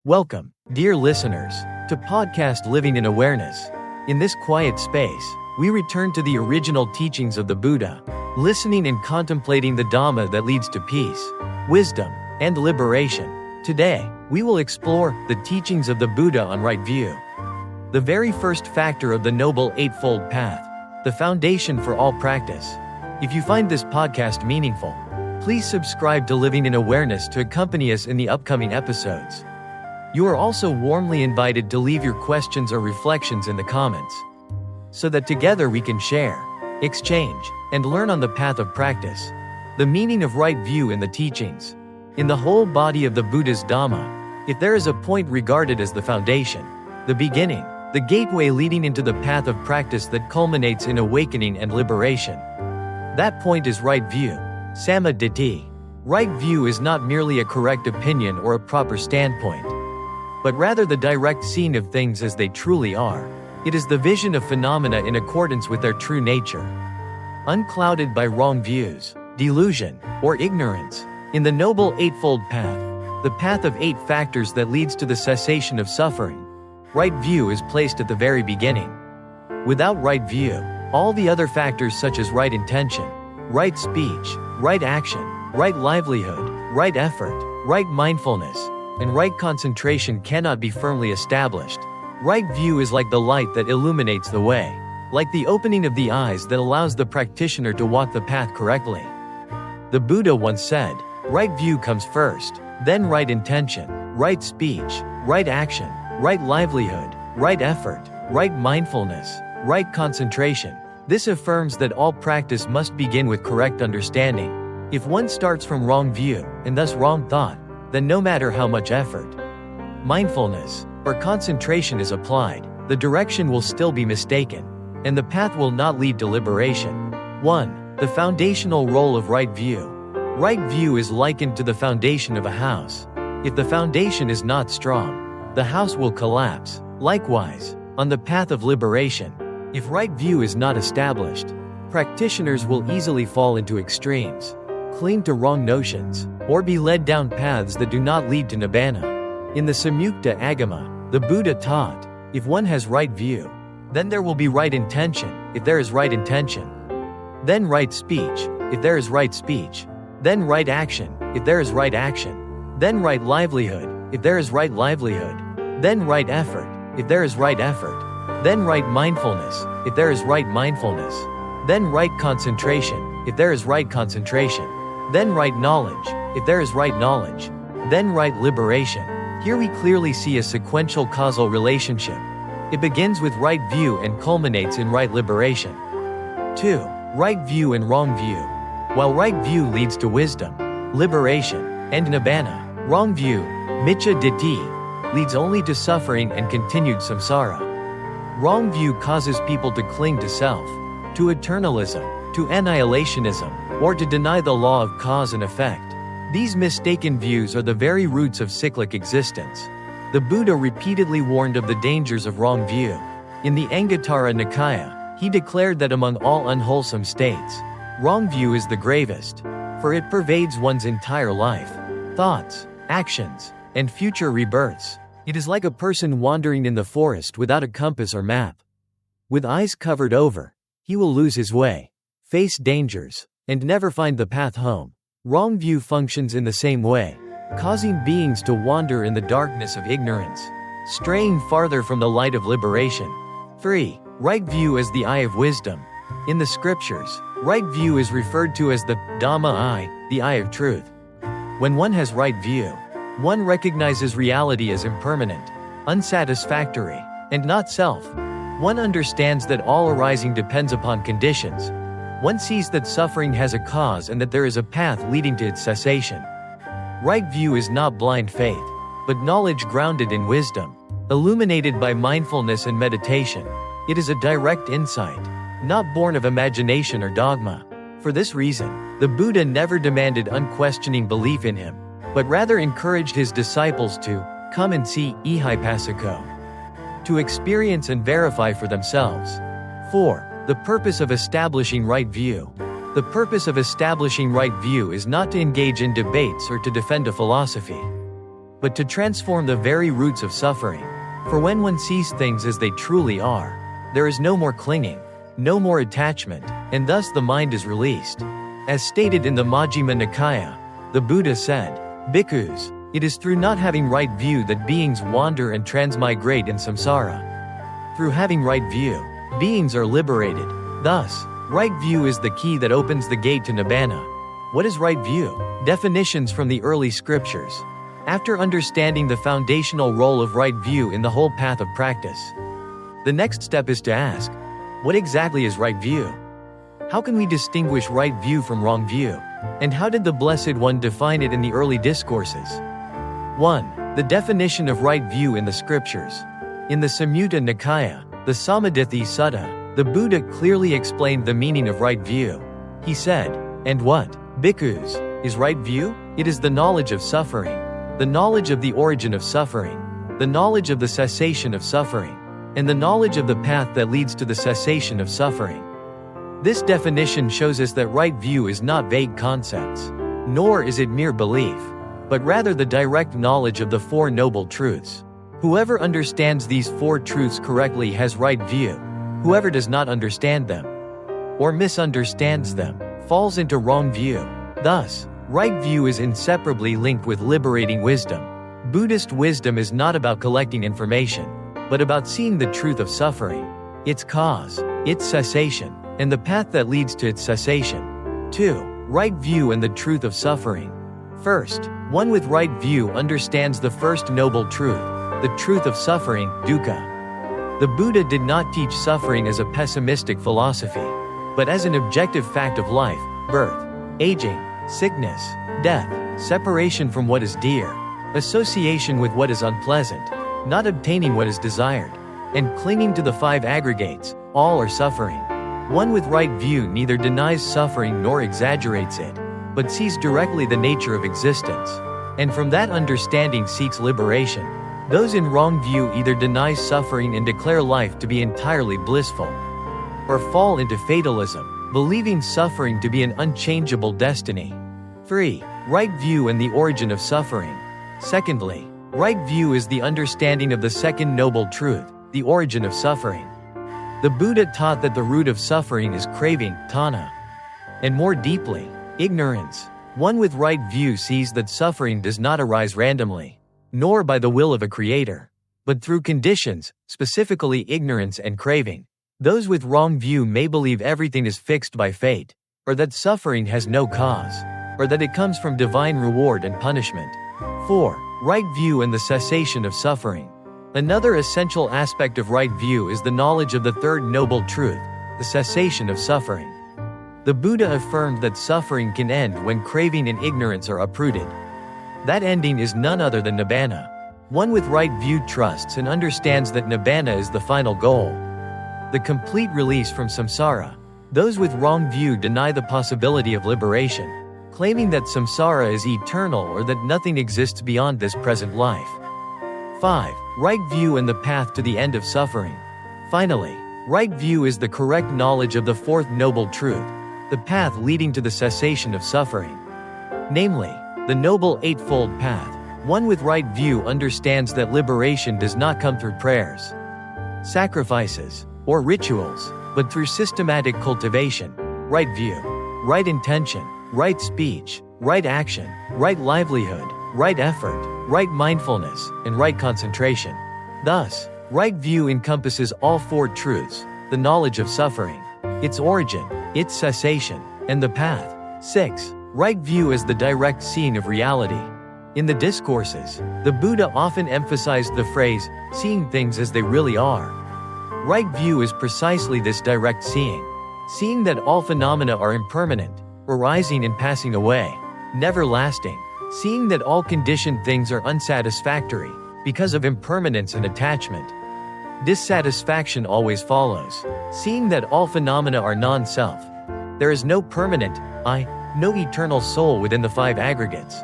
Welcome, dear listeners, to podcast Living in Awareness. In this quiet space, we return to the original teachings of the Buddha, listening and contemplating the Dhamma that leads to peace, wisdom, and liberation. Today, we will explore the teachings of the Buddha on right view, the very first factor of the Noble Eightfold Path, the foundation for all practice. If you find this podcast meaningful, please subscribe to Living in Awareness to accompany us in the upcoming episodes. You are also warmly invited to leave your questions or reflections in the comments, so that together we can share, exchange, and learn on the path of practice. The meaning of right view in the teachings. In the whole body of the Buddha's Dhamma, if there is a point regarded as the foundation, the beginning, the gateway leading into the path of practice that culminates in awakening and liberation, that point is right view, samma ditthi. Right view is not merely a correct opinion or a proper standpoint, but rather the direct seeing of things as they truly are. It is the vision of phenomena in accordance with their true nature, unclouded by wrong views, delusion, or ignorance. In the Noble Eightfold Path, the path of 8 factors that leads to the cessation of suffering, right view is placed at the very beginning. Without right view, all the other factors such as right intention, right speech, right action, right livelihood, right effort, right mindfulness, and right concentration cannot be firmly established. Right view is like the light that illuminates the way, like the opening of the eyes that allows the practitioner to walk the path correctly. The Buddha once said, right view comes first, then right intention, right speech, right action, right livelihood, right effort, right mindfulness, right concentration. This affirms that all practice must begin with correct understanding. If one starts from wrong view, and thus wrong thought, then no matter how much effort, mindfulness, or concentration is applied, the direction will still be mistaken, and the path will not lead to liberation. 1. The foundational role of right view. Right view is likened to the foundation of a house. If the foundation is not strong, the house will collapse. Likewise, on the path of liberation, if right view is not established, practitioners will easily fall into extremes, cling to wrong notions, or be led down paths that do not lead to nibbana. In the Samyukta Agama, the Buddha taught, if one has right view, then there will be right intention, if there is right intention, then right speech, if there is right speech, then right action, if there is right action, then right livelihood, if there is right livelihood, then right effort, if there is right effort, then right mindfulness, if there is right mindfulness, then right concentration, if there is right concentration, then right knowledge, if there is right knowledge, then right liberation. Here we clearly see a sequential causal relationship. It begins with right view and culminates in right liberation. 2. Right view and wrong view. While right view leads to wisdom, liberation, and nibbana, wrong view, miccha ditthi, leads only to suffering and continued samsara. Wrong view causes people to cling to self, to eternalism, to annihilationism, or to deny the law of cause and effect. These mistaken views are the very roots of cyclic existence. The Buddha repeatedly warned of the dangers of wrong view. In the Anguttara Nikaya, he declared that among all unwholesome states, wrong view is the gravest, for it pervades one's entire life, thoughts, actions, and future rebirths. It is like a person wandering in the forest without a compass or map. With eyes covered over, he will lose his way, face dangers, and never find the path home. Wrong view functions in the same way, causing beings to wander in the darkness of ignorance, straying farther from the light of liberation. 3. Right view as the eye of wisdom. In the scriptures, right view is referred to as the Dhamma eye, the eye of truth. When one has right view, one recognizes reality as impermanent, unsatisfactory, and not self. One understands that all arising depends upon conditions. One sees that suffering has a cause and that there is a path leading to its cessation. Right view is not blind faith, but knowledge grounded in wisdom, illuminated by mindfulness and meditation. It is a direct insight, not born of imagination or dogma. For this reason, the Buddha never demanded unquestioning belief in him, but rather encouraged his disciples to come and see ihaipasiko, to experience and verify for themselves. 4. The purpose of establishing right view. The purpose of establishing right view is not to engage in debates or to defend a philosophy. but to transform the very roots of suffering. For when one sees things as they truly are, there is no more clinging, no more attachment, and thus the mind is released. As stated in the Majjhima Nikaya, the Buddha said, "Bhikkhus, it is through not having right view that beings wander and transmigrate in samsara. Through having right view, beings are liberated. Thus, right view is the key that opens the gate to nibbana." What is right view? Definitions from the early scriptures. After understanding the foundational role of right view in the whole path of practice, the next step is to ask, what exactly is right view? How can we distinguish right view from wrong view? And how did the Blessed One define it in the early discourses? 1. The definition of right view in the scriptures. In the Samyutta Nikaya, the Samadhithi Sutta, the Buddha clearly explained the meaning of right view. He said, "And what, bhikkhus, is right view? It is the knowledge of suffering, the knowledge of the origin of suffering, the knowledge of the cessation of suffering, and the knowledge of the path that leads to the cessation of suffering." This definition shows us that right view is not vague concepts, nor is it mere belief, but rather the direct knowledge of the Four Noble Truths. Whoever understands these four truths correctly has right view. Whoever does not understand them, or misunderstands them, falls into wrong view. Thus, right view is inseparably linked with liberating wisdom. Buddhist wisdom is not about collecting information, but about seeing the truth of suffering, its cause, its cessation, and the path that leads to its cessation. 2. Right view and the truth of suffering. First, one with right view understands the first noble truth, the truth of suffering, dukkha. The Buddha did not teach suffering as a pessimistic philosophy, but as an objective fact of life: birth, aging, sickness, death, separation from what is dear, association with what is unpleasant, not obtaining what is desired, and clinging to the five aggregates. All are suffering. One with right view neither denies suffering nor exaggerates it, but sees directly the nature of existence, and from that understanding seeks liberation. Those in wrong view either deny suffering and declare life to be entirely blissful, or fall into fatalism, believing suffering to be an unchangeable destiny. 3. Right view and the origin of suffering. Secondly, right view is the understanding of the second noble truth, the origin of suffering. The Buddha taught that the root of suffering is craving, tanha, and more deeply, ignorance. One with right view sees that suffering does not arise randomly, nor by the will of a creator, but through conditions, specifically ignorance and craving. Those with wrong view may believe everything is fixed by fate, or that suffering has no cause, or that it comes from divine reward and punishment. 4. Right view and the cessation of suffering. Another essential aspect of right view is the knowledge of the third noble truth, the cessation of suffering. The Buddha affirmed that suffering can end when craving and ignorance are uprooted. That ending is none other than nibbana. One with right view trusts and understands that nibbana is the final goal, the complete release from samsara. Those with wrong view deny the possibility of liberation, claiming that samsara is eternal or that nothing exists beyond this present life. 5. Right view and the path to the end of suffering. Finally, right view is the correct knowledge of the fourth noble truth, the path leading to the cessation of suffering. Namely, the Noble Eightfold Path. One with right view understands that liberation does not come through prayers, sacrifices, or rituals, but through systematic cultivation. Right view, right intention, right speech, right action, right livelihood, right effort, right mindfulness, and right concentration. Thus, right view encompasses all four truths: the knowledge of suffering, its origin, its cessation, and the path. 6. Right view is the direct seeing of reality. In the discourses, the Buddha often emphasized the phrase, seeing things as they really are. Right view is precisely this direct seeing that all phenomena are impermanent, arising and passing away, never lasting, seeing that all conditioned things are unsatisfactory, because of impermanence and attachment. Dissatisfaction always follows, seeing that all phenomena are non-self. There is no permanent I, no eternal soul within the five aggregates.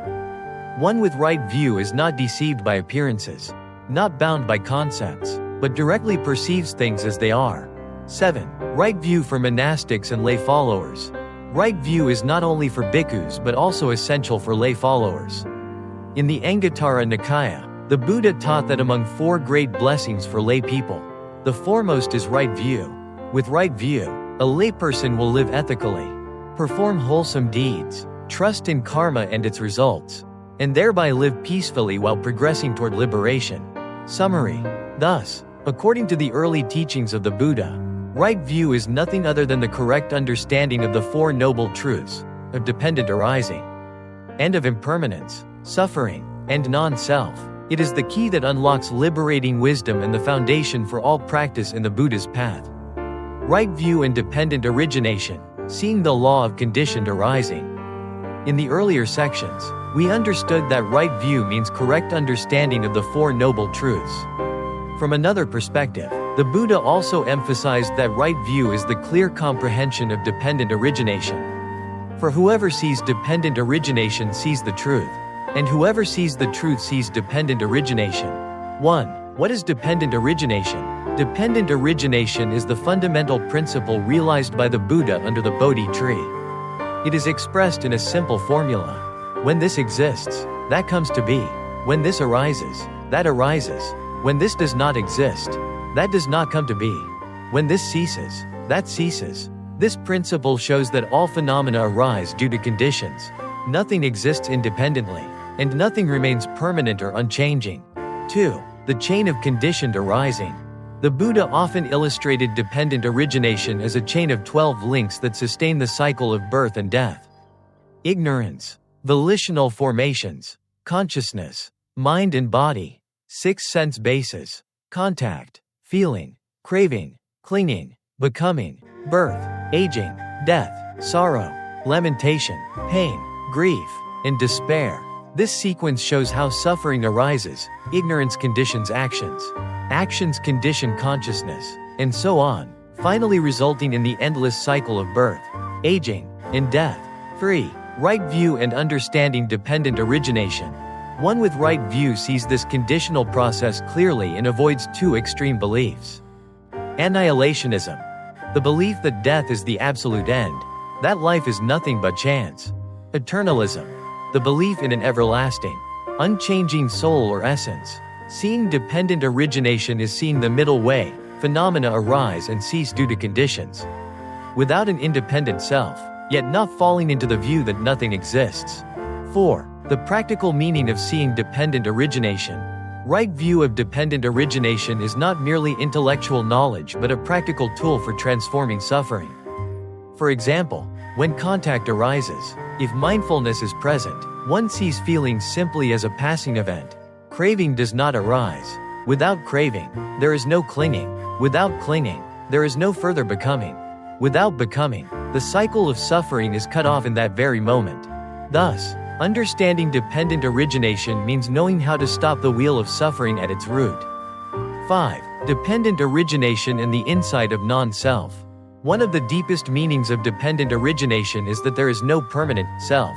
One with right view is not deceived by appearances, not bound by concepts, but directly perceives things as they are. 7. Right view for monastics and lay followers. Right view is not only for bhikkhus but also essential for lay followers. In the Anguttara Nikaya, the Buddha taught that among 4 great blessings for lay people, the foremost is right view. With right view, a layperson will live ethically, perform wholesome deeds, trust in karma and its results, and thereby live peacefully while progressing toward liberation. Summary. Thus, according to the early teachings of the Buddha, right view is nothing other than the correct understanding of the 4 noble truths, of dependent arising, and of impermanence, suffering, and non-self. It is the key that unlocks liberating wisdom and the foundation for all practice in the Buddha's path. Right view and dependent origination, seeing the law of conditioned arising. In the earlier sections, we understood that right view means correct understanding of the 4 noble truths. From another perspective, the Buddha also emphasized that right view is the clear comprehension of dependent origination. For whoever sees dependent origination sees the truth, and whoever sees the truth sees dependent origination. 1. What is dependent origination? Dependent origination is the fundamental principle realized by the Buddha under the Bodhi tree. It is expressed in a simple formula. When this exists, that comes to be. When this arises, that arises. When this does not exist, that does not come to be. When this ceases, that ceases. This principle shows that all phenomena arise due to conditions. Nothing exists independently, and nothing remains permanent or unchanging. 2. The chain of conditioned arising. The Buddha often illustrated dependent origination as a chain of 12 links that sustain the cycle of birth and death. Ignorance, volitional formations, consciousness, mind and body, 6 sense bases, contact, feeling, craving, clinging, becoming, birth, aging, death, sorrow, lamentation, pain, grief, and despair. This sequence shows how suffering arises, ignorance conditions actions, actions condition consciousness, and so on, finally resulting in the endless cycle of birth, aging, and death. 3. Right view and understanding dependent origination. One with right view sees this conditional process clearly and avoids 2 extreme beliefs. Annihilationism, the belief that death is the absolute end, that life is nothing but chance. Eternalism, the belief in an everlasting, unchanging soul or essence. Seeing dependent origination is seeing the middle way, phenomena arise and cease due to conditions, without an independent self, yet not falling into the view that nothing exists. 4. The practical meaning of seeing dependent origination. Right view of dependent origination is not merely intellectual knowledge but a practical tool for transforming suffering. For example, when contact arises, if mindfulness is present, one sees feelings simply as a passing event. Craving does not arise. Without craving, there is no clinging. Without clinging, there is no further becoming. Without becoming, the cycle of suffering is cut off in that very moment. Thus, understanding dependent origination means knowing how to stop the wheel of suffering at its root. 5. Dependent origination and the insight of non-self. One of the deepest meanings of dependent origination is that there is no permanent self.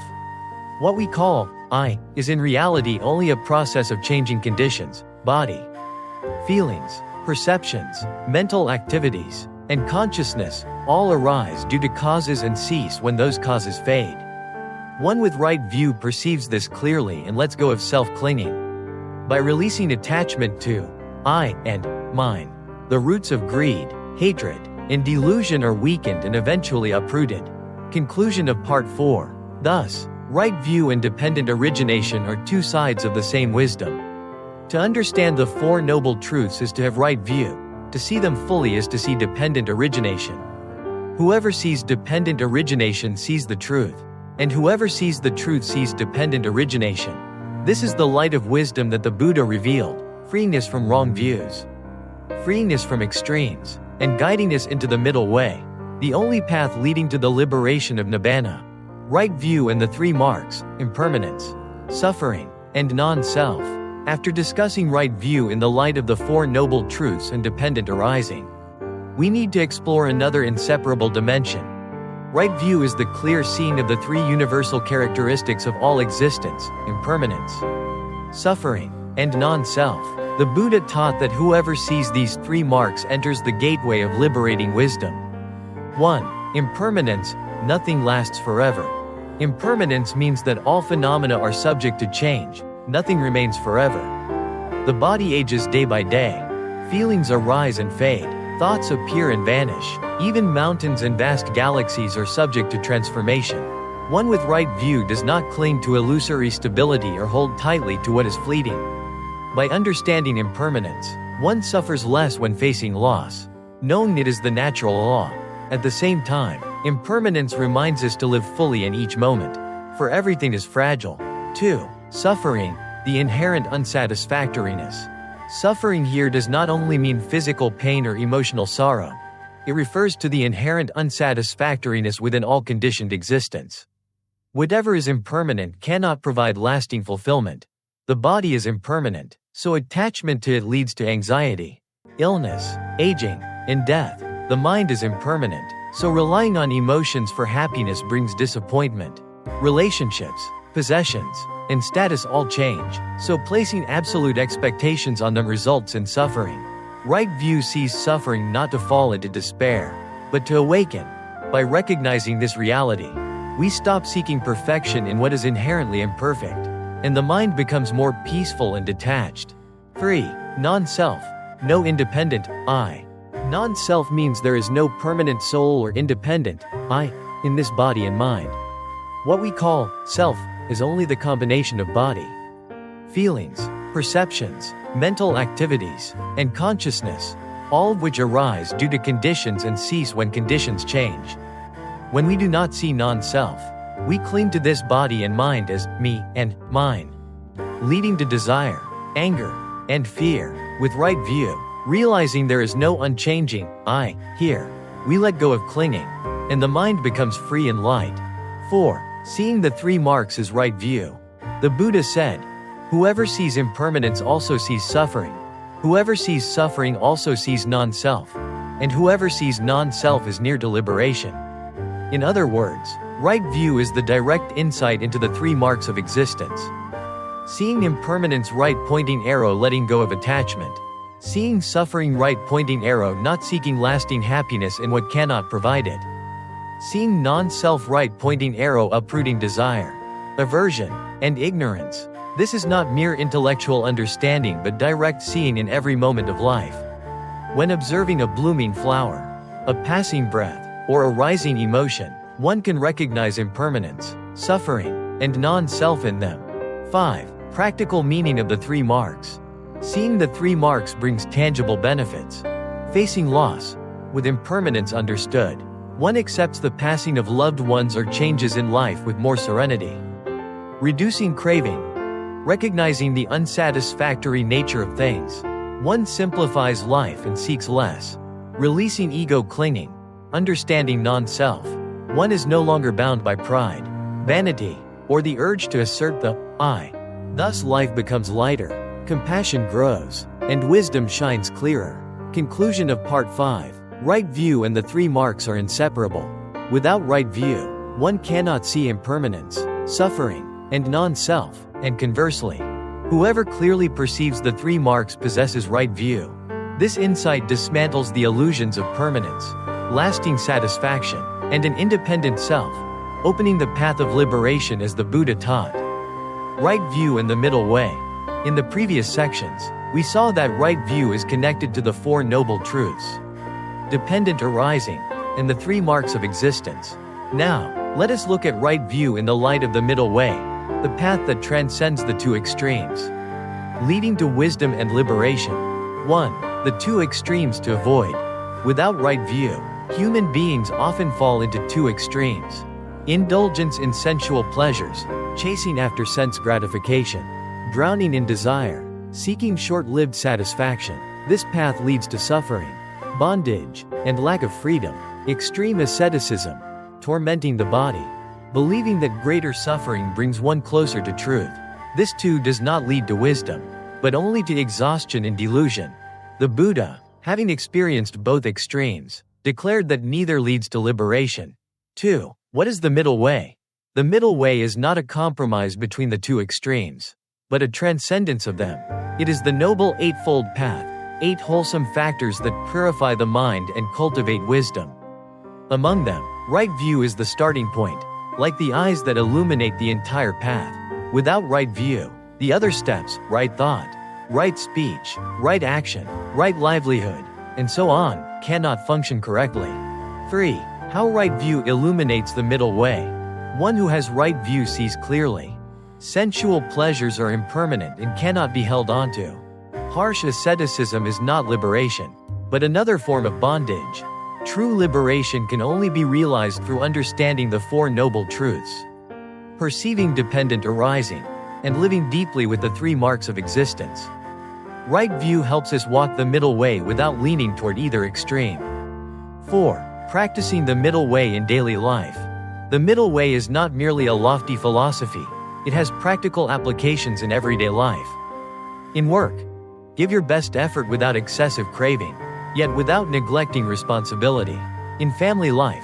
What we call I is in reality only a process of changing conditions, body, feelings, perceptions, mental activities, and consciousness all arise due to causes and cease when those causes fade. One with right view perceives this clearly and lets go of self-clinging. By releasing attachment to I and mine, the roots of greed, hatred, and delusion are weakened and eventually uprooted. Conclusion of Part 4. Thus, right view and dependent origination are 2 sides of the same wisdom. To understand the 4 noble truths is to have right view. To see them fully is to see dependent origination. Whoever sees dependent origination sees the truth, and whoever sees the truth sees dependent origination. This is the light of wisdom that the Buddha revealed, freeing us from wrong views, freeing us from extremes, and guiding us into the middle way, the only path leading to the liberation of Nibbana. Right view and the 3 marks, impermanence, suffering, and non-self. After discussing right view in the light of the 4 noble truths and dependent arising, we need to explore another inseparable dimension. Right view is the clear seeing of the 3 universal characteristics of all existence, impermanence, suffering, and non-self. The Buddha taught that whoever sees these 3 marks enters the gateway of liberating wisdom. 1. Impermanence, nothing lasts forever. Impermanence means that all phenomena are subject to change, nothing remains forever. The body ages day by day. Feelings arise and fade. Thoughts appear and vanish. Even mountains and vast galaxies are subject to transformation. One with right view does not cling to illusory stability or hold tightly to what is fleeting. By understanding impermanence, one suffers less when facing loss, knowing it is the natural law. At the same time, impermanence reminds us to live fully in each moment, for everything is fragile. 2. Suffering, the inherent unsatisfactoriness. Suffering here does not only mean physical pain or emotional sorrow. It refers to the inherent unsatisfactoriness within all conditioned existence. Whatever is impermanent cannot provide lasting fulfillment. The body is impermanent, so attachment to it leads to anxiety, illness, aging, and death. The mind is impermanent, so relying on emotions for happiness brings disappointment. Relationships, possessions, and status all change, so placing absolute expectations on them results in suffering. Right view sees suffering not to fall into despair, but to awaken. By recognizing this reality, we stop seeking perfection in what is inherently imperfect, and the mind becomes more peaceful and detached. 3. Non-self, no independent I. Non-self means there is no permanent soul or independent I in this body and mind. What we call self is only the combination of body, feelings, perceptions, mental activities, and consciousness, all of which arise due to conditions and cease when conditions change. When we do not see non-self, we cling to this body and mind as me and mine, leading to desire, anger, and fear. With right view, realizing there is no unchanging I here, we let go of clinging, and the mind becomes free and light. 4. Seeing the three marks is right view. The Buddha said, "Whoever sees impermanence also sees suffering. Whoever sees suffering also sees non-self. And whoever sees non-self is near to liberation." In other words, right view is the direct insight into the three marks of existence. Seeing impermanence, right pointing arrow, letting go of attachment. Seeing suffering, right pointing arrow, not seeking lasting happiness in what cannot provide it. Seeing non-self, right pointing arrow, uprooting desire, aversion, and ignorance. This is not mere intellectual understanding but direct seeing in every moment of life. When observing a blooming flower, a passing breath, or a rising emotion, one can recognize impermanence, suffering, and non-self in them. 5. Practical meaning of the three marks. Seeing the three marks brings tangible benefits. Facing loss, with impermanence understood, one accepts the passing of loved ones or changes in life with more serenity. Reducing craving, recognizing the unsatisfactory nature of things, one simplifies life and seeks less. Releasing ego clinging, understanding non-self, one is no longer bound by pride, vanity, or the urge to assert the I. Thus life becomes lighter, compassion grows, and wisdom shines clearer. Conclusion of Part 5. Right view and the three marks are inseparable. Without right view, one cannot see impermanence, suffering, and non-self, and conversely, whoever clearly perceives the three marks possesses right view. This insight dismantles the illusions of permanence, lasting satisfaction, and an independent self, opening the path of liberation as the Buddha taught. Right view and the middle way. In the previous sections, we saw that right view is connected to the Four Noble Truths, dependent arising, and the three marks of existence. Now, let us look at right view in the light of the middle way, the path that transcends the two extremes, leading to wisdom and liberation. 1. The two extremes to avoid. Without right view, human beings often fall into two extremes: indulgence in sensual pleasures, chasing after sense gratification, drowning in desire, seeking short-lived satisfaction. This path leads to suffering, bondage, and lack of freedom. Extreme asceticism, tormenting the body, believing that greater suffering brings one closer to truth. This too does not lead to wisdom, but only to exhaustion and delusion. The Buddha, having experienced both extremes, declared that neither leads to liberation. 2. What is the middle way? The middle way is not a compromise between the two extremes, but a transcendence of them. It is the Noble Eightfold Path, 8 wholesome factors that purify the mind and cultivate wisdom. Among them, right view is the starting point, like the eyes that illuminate the entire path. Without right view, The other steps, right thought, right speech, right action, right livelihood, and so on, cannot function correctly. 3. How right view illuminates the middle way. One who has right view sees clearly. Sensual pleasures are impermanent and cannot be held onto. Harsh asceticism is not liberation, but another form of bondage. True liberation can only be realized through understanding the Four Noble Truths. Perceiving dependent arising, and living deeply with the three marks of existence. Right view helps us walk the middle way without leaning toward either extreme. 4. Practicing the middle way in daily life. The middle way is not merely a lofty philosophy, it has practical applications in everyday life. In work, give your best effort without excessive craving, yet without neglecting responsibility. In family life,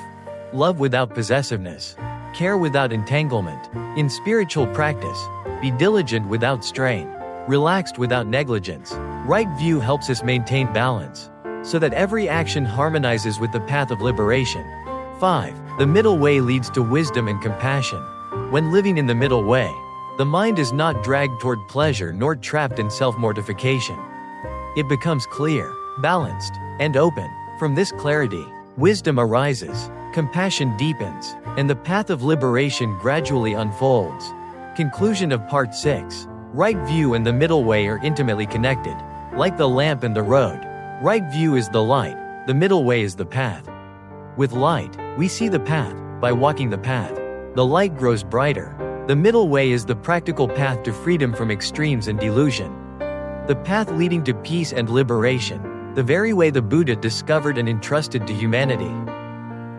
love without possessiveness, care without entanglement. In spiritual practice, be diligent without strain, relaxed without negligence. Right view helps us maintain balance, so that every action harmonizes with the path of liberation. 5. The middle way leads to wisdom and compassion. When living in the middle way, the mind is not dragged toward pleasure nor trapped in self-mortification. It becomes clear, balanced, and open. From this clarity, wisdom arises, compassion deepens, and the path of liberation gradually unfolds. Conclusion of Part 6. Right view and the middle way are intimately connected. Like the lamp and the road, right view is the light, the middle way is the path. With light, we see the path. By walking the path, the light grows brighter. The middle way is the practical path to freedom from extremes and delusion. The path leading to peace and liberation, the very way the Buddha discovered and entrusted to humanity.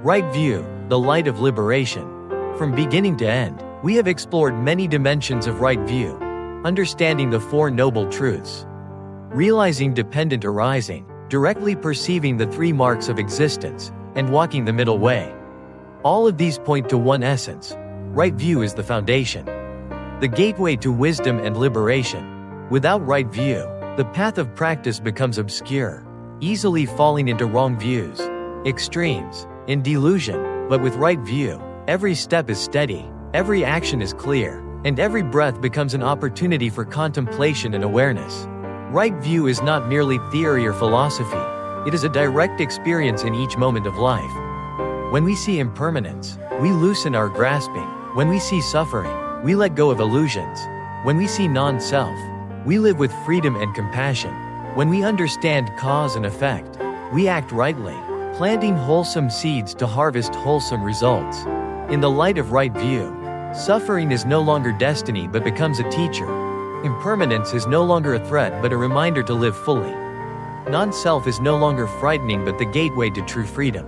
Right view, the light of liberation. From beginning to end, we have explored many dimensions of right view, understanding the Four Noble Truths, realizing dependent arising, directly perceiving the three marks of existence, and walking the middle way. All of these point to one essence. Right view is the foundation, the gateway to wisdom and liberation. Without right view, the path of practice becomes obscure, easily falling into wrong views, extremes, and delusion. But with right view, every step is steady, every action is clear, and every breath becomes an opportunity for contemplation and awareness. Right view is not merely theory or philosophy, it is a direct experience in each moment of life. When we see impermanence, we loosen our grasping. When we see suffering, we let go of illusions. When we see non-self, we live with freedom and compassion. When we understand cause and effect, we act rightly, planting wholesome seeds to harvest wholesome results. In the light of right view, suffering is no longer destiny but becomes a teacher. Impermanence is no longer a threat but a reminder to live fully. Non-self is no longer frightening but the gateway to true freedom.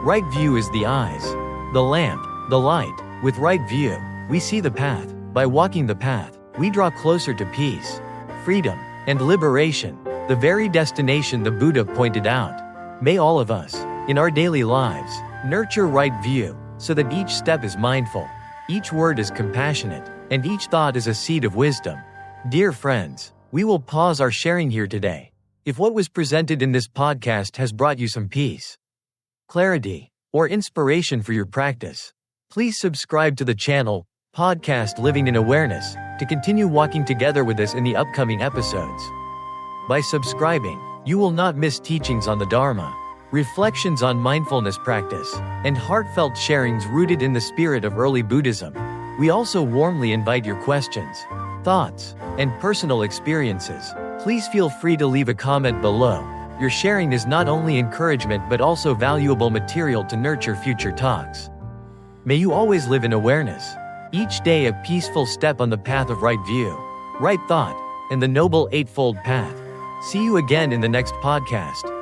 Right view is the eyes, the lamp, the light. With right view, we see the path. By walking the path, we draw closer to peace, freedom, and liberation, the very destination the Buddha pointed out. May all of us, in our daily lives, nurture right view, so that each step is mindful, each word is compassionate, and each thought is a seed of wisdom. Dear friends, we will pause our sharing here today. If what was presented in this podcast has brought you some peace, clarity, or inspiration for your practice, please subscribe to the channel, Podcast Living in Awareness, to continue walking together with us in the upcoming episodes. By subscribing, you will not miss teachings on the Dharma, reflections on mindfulness practice, and heartfelt sharings rooted in the spirit of early Buddhism. We also warmly invite your questions, thoughts, and personal experiences. Please feel free to leave a comment below. Your sharing is not only encouragement but also valuable material to nurture future talks. May you always live in awareness, each day a peaceful step on the path of right view, right thought, and the Noble Eightfold Path. See you again in the next podcast.